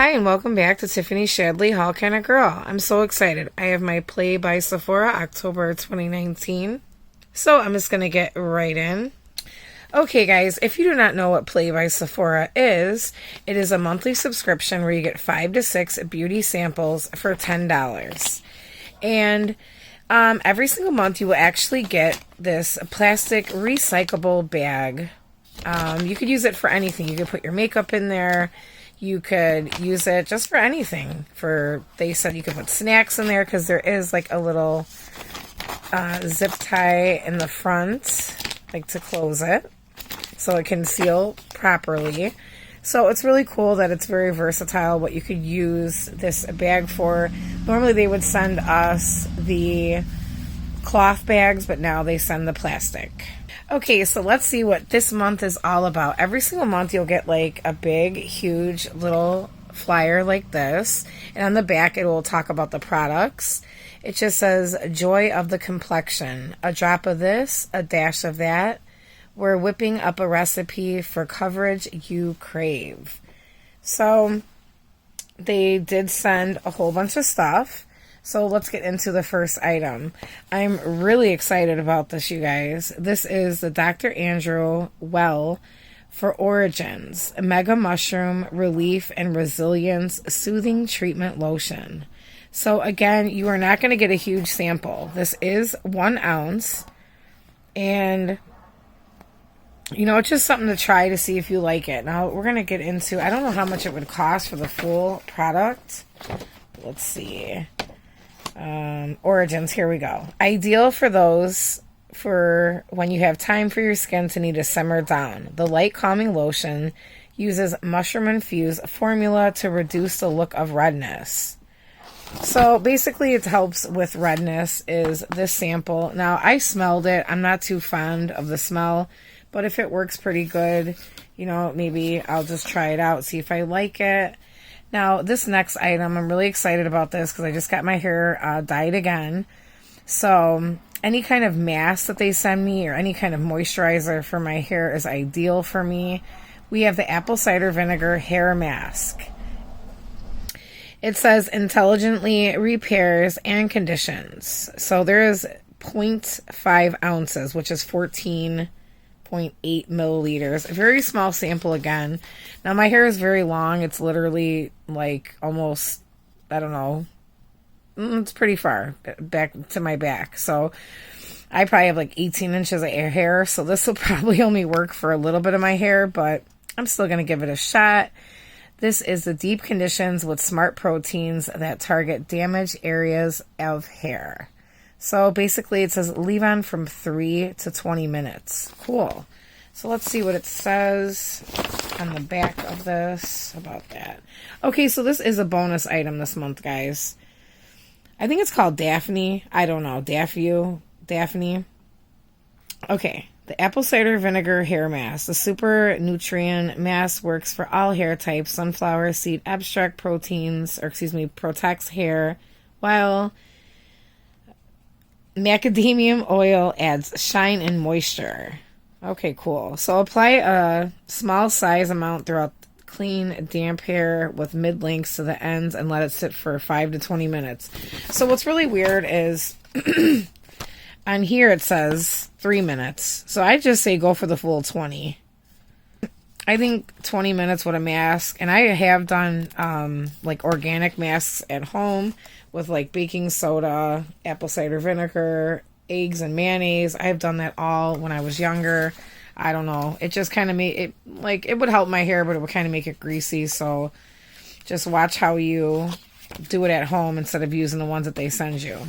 Hi, and welcome back to Tiffany Shadley Haul Kinda Girl. I'm so excited. I have my Play by Sephora October 2019. So I'm just going to get right in. Okay, guys, if you do not know what Play by Sephora is, it is a monthly subscription where you get 5 to 6 beauty samples for $10. And every single month you will actually get this plastic recyclable bag. You could use it for anything. You could put your makeup in there. You could use it just for anything. They said you could put snacks in there because there is like a little zip tie in the front, like to close it, so it can seal properly. So it's really cool that it's very versatile what you could use this bag for. Normally they would send us the cloth bags, but now they send the plastic. Okay, so let's see what this month is all about. Every single month you'll get like a big, huge little flyer like this. And on the back it will talk about the products. It just says, joy of the complexion. A drop of this, a dash of that. We're whipping up a recipe for coverage you crave. So they did send a whole bunch of stuff. So let's get into the first item. I'm really excited about this, you guys. This is the Dr. Andrew Well for Origins Mega Mushroom Relief and Resilience Soothing Treatment Lotion. So again, you are not going to get a huge sample. This is 1 ounce. And, you know, it's just something to try to see if you like it. Now, we're going to get into, I don't know how much it would cost for the full product. Let's see. Origins, here we go. Ideal for those for when you have time for your skin to need to simmer down. The light calming lotion uses mushroom infused formula to reduce the look of redness. So basically it helps with redness is this sample. Now I smelled it. I'm not too fond of the smell, but if it works pretty good, you know, maybe I'll just try it out, see if I like it. Now, this next item, I'm really excited about this because I just got my hair dyed again. So, any kind of mask that they send me or any kind of moisturizer for my hair is ideal for me. We have the apple cider vinegar hair mask. It says intelligently repairs and conditions. So, there is 0.5 ounces, which is 14.8 milliliters. A very small sample again. Now my hair is very long. It's literally like almost, I don't know, it's pretty far back to my back. So I probably have like 18 inches of hair. So this will probably only work for a little bit of my hair, but I'm still going to give it a shot. This is the deep conditions with smart proteins that target damaged areas of hair. So basically it says leave on from 3 to 20 minutes. Cool. So let's see what it says on the back of this about that. Okay, so this is a bonus item this month, guys. I think it's called Daphne. I don't know. Daphne. Okay. The apple cider vinegar hair mask. The super nutrient mask works for all hair types. Sunflower seed extract protects hair, while macadamia oil adds shine and moisture. Okay, cool. So apply a small size amount throughout clean, damp hair with mid-lengths to the ends and let it sit for 5 to 20 minutes. So what's really weird is on here it says 3 minutes. So I just say go for the full 20. I think 20 minutes with a mask. And I have done like organic masks at home with like baking soda, apple cider vinegar, eggs and mayonnaise. I've done that all when I was younger. I don't know. It just kind of made it like it would help my hair, but it would kind of make it greasy. So just watch how you do it at home instead of using the ones that they send you.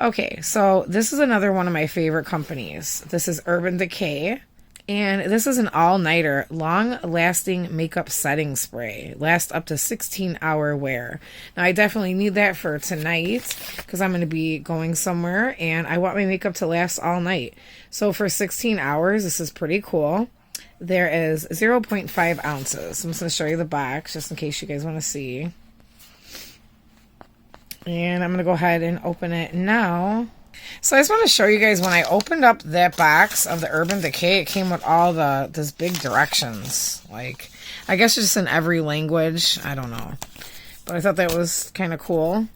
Okay, so this is another one of my favorite companies. This is Urban Decay. And this is an all-nighter, long-lasting makeup setting spray. Lasts up to 16-hour wear. Now, I definitely need that for tonight because I'm going to be going somewhere, and I want my makeup to last all night. So for 16 hours, this is pretty cool. There is 0.5 ounces. I'm just going to show you the box just in case you guys want to see. And I'm going to go ahead and open it now. So I just want to show you guys, when I opened up that box of the Urban Decay, it came with all this big directions. Like, I guess just in every language. I don't know. But I thought that was kind of cool.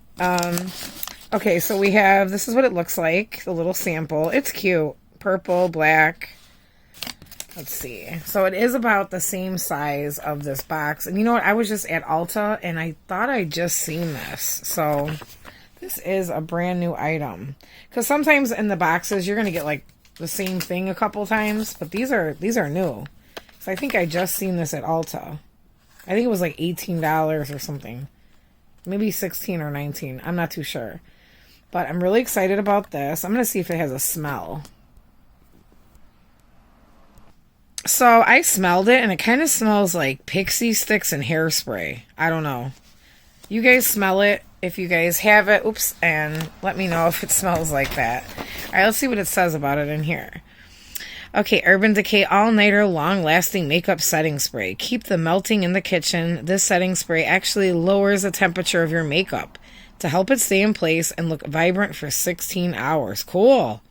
Okay, so we have, this is what it looks like, the little sample. It's cute. Purple, black. Let's see. So it is about the same size of this box. And you know what? I was just at Ulta, and I thought I'd just seen this. So this is a brand new item. Because sometimes in the boxes, you're going to get like the same thing a couple times. But these are new. So I think I just seen this at Ulta. I think it was like $18 or something. Maybe 16 or 19. I'm not too sure. But I'm really excited about this. I'm going to see if it has a smell. So I smelled it, and it kind of smells like pixie sticks and hairspray. I don't know. You guys smell it if you guys have it. Oops. And let me know if it smells like that. All right, let's see what it says about it in here. Okay, Urban Decay All-Nighter Long-Lasting Makeup Setting Spray. Keep the melting in the kitchen. This setting spray actually lowers the temperature of your makeup to help it stay in place and look vibrant for 16 hours. Cool.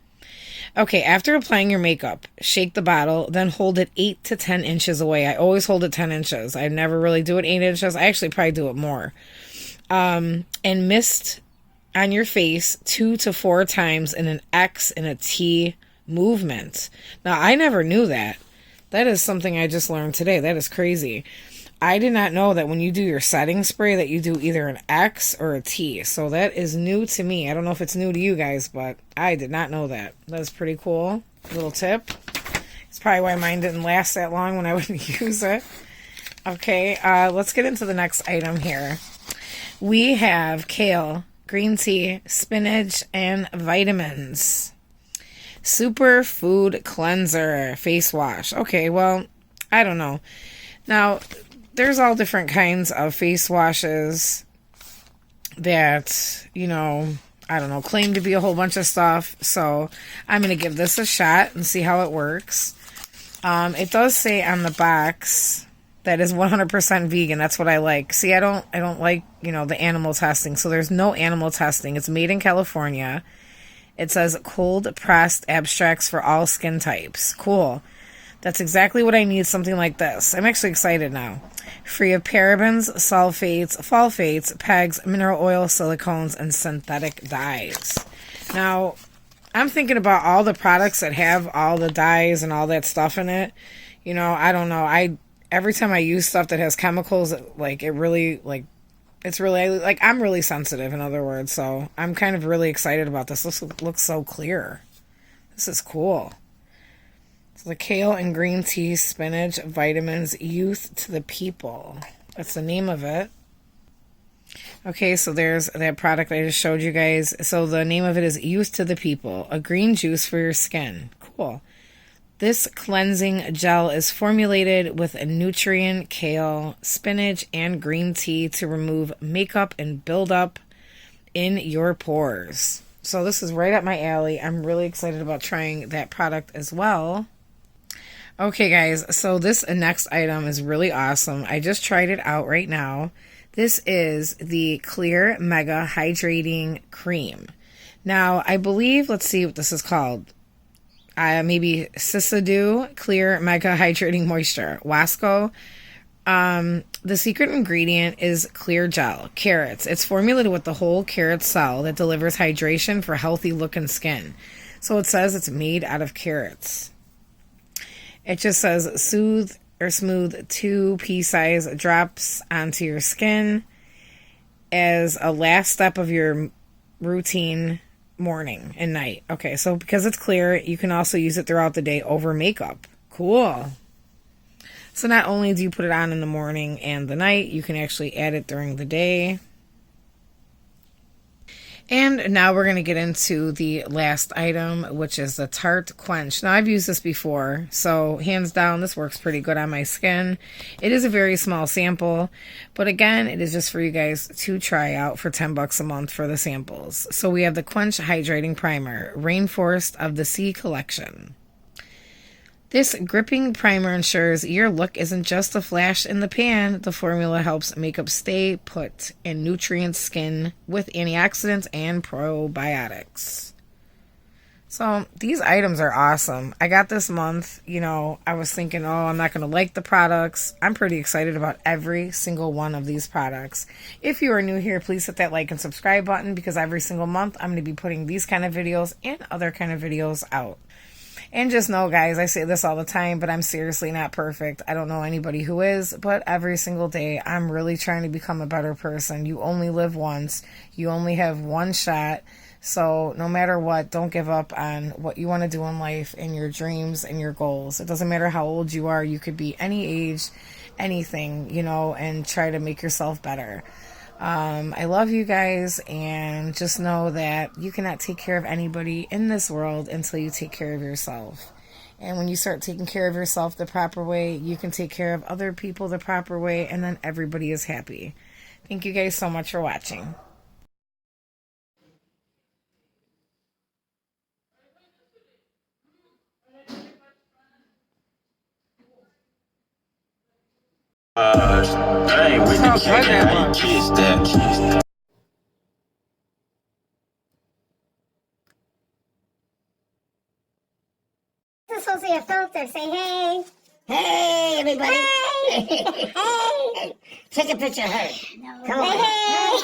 Okay, after applying your makeup, shake the bottle, then hold it 8 to 10 inches away. I always hold it 10 inches. I never really do it 8 inches. I actually probably do it more. And mist on your face 2 to 4 times in an X and a T movement. Now, I never knew that. That is something I just learned today. That is crazy. I did not know that when you do your setting spray that you do either an X or a T. So that is new to me. I don't know if it's new to you guys, but I did not know that. That is pretty cool. Little tip. It's probably why mine didn't last that long when I would use it. Okay, let's get into the next item here. We have kale, green tea, spinach, and vitamins. Super Food Cleanser Face Wash. Okay, well, I don't know. Now, there's all different kinds of face washes that, you know, I don't know, claim to be a whole bunch of stuff. So I'm going to give this a shot and see how it works. It does say on the box that is 100% vegan. That's what I like. See, I don't like, you know, the animal testing. So there's no animal testing. It's made in California. It says cold pressed abstracts for all skin types. Cool. That's exactly what I need, something like this. I'm actually excited now. Free of parabens, sulfates, fulfates, pegs, mineral oil, silicones, and synthetic dyes. Now, I'm thinking about all the products that have all the dyes and all that stuff in it. You know, I don't know. Every time I use stuff that has chemicals, like, it really, like, it's really, like, I'm really sensitive, in other words. So I'm kind of really excited about this. This looks so clear. This is cool. So the kale and green tea, spinach, vitamins, youth to the people. That's the name of it. Okay, so there's that product I just showed you guys. So the name of it is Youth to the People, a green juice for your skin. Cool. This cleansing gel is formulated with a nutrient, kale, spinach, and green tea to remove makeup and build up in your pores. So this is right up my alley. I'm really excited about trying that product as well. Okay, guys, so this next item is really awesome. I just tried it out right now. This is the Clear Mega Hydrating Cream. Now, I believe, let's see what this is called. Maybe Sisadu Clear Mega Hydrating Moisture. Wasco. The secret ingredient is clear gel, carrots. It's formulated with the whole carrot cell that delivers hydration for healthy looking skin. So it says it's made out of carrots. It just says soothe or smooth 2 pea-size drops onto your skin as a last step of your routine morning and night. Okay, so because it's clear, you can also use it throughout the day over makeup. Cool. So not only do you put it on in the morning and the night, you can actually add it during the day. And now we're going to get into the last item, which is the Tart Quench. Now, I've used this before, so hands down, this works pretty good on my skin. It is a very small sample, but again, it is just for you guys to try out for $10 a month for the samples. So we have the Quench Hydrating Primer, Rainforest of the Sea Collection. This gripping primer ensures your look isn't just a flash in the pan. The formula helps makeup stay put in nutrient skin with antioxidants and probiotics. So these items are awesome. I got this month, you know, I was thinking, oh, I'm not going to like the products. I'm pretty excited about every single one of these products. If you are new here, please hit that like and subscribe button because every single month I'm going to be putting these kind of videos and other kind of videos out. And just know, guys, I say this all the time, but I'm seriously not perfect. I don't know anybody who is, but every single day I'm really trying to become a better person. You only live once. You only have one shot. So no matter what, don't give up on what you want to do in life and your dreams and your goals. It doesn't matter how old you are. You could be any age, anything, you know, and try to make yourself better. I love you guys, and just know that you cannot take care of anybody in this world until you take care of yourself. And when you start taking care of yourself the proper way, you can take care of other people the proper way, and then everybody is happy. Thank you guys so much for watching. I ain't with the cake, I ain't kissed that. This is supposed to be a filter. Say hey. Hey, everybody. Hey. Hey. Take a picture of her. No. Come on. Hey.